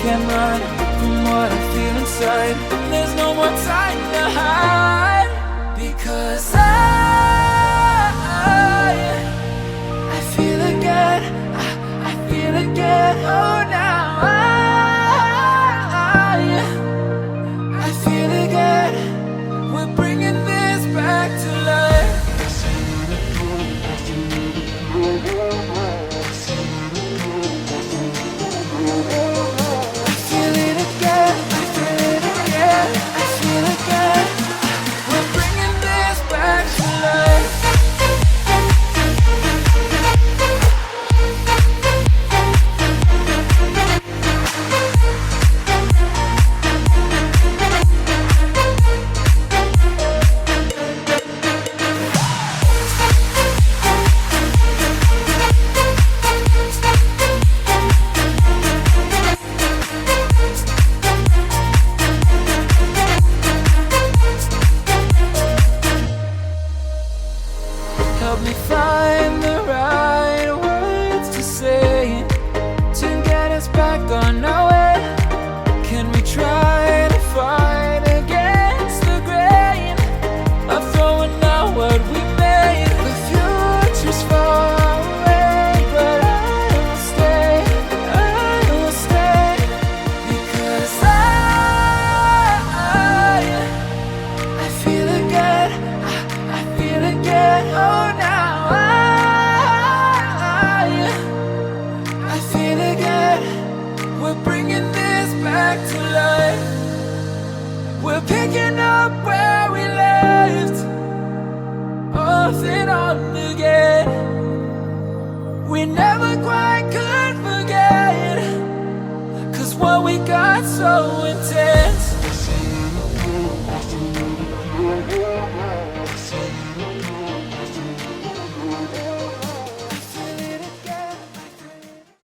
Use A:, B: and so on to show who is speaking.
A: can't run from what I feel inside. There's no more time to hide, because I feel again, I feel again. Oh, now I feel again. We're bringing this back to life. I feel it again, I feel it again, I feel again. We're bringing this back to life. Help me find the right words to say to get us back on our way. Can we try to fight against the grain of throwing out what we made? The future's far away, but I will stay, because I feel again, I feel again. Oh, now I feel again. We're bringing this back to life. We're picking up where we left off and on again. We never quite could forget, 'cause what we got so intense.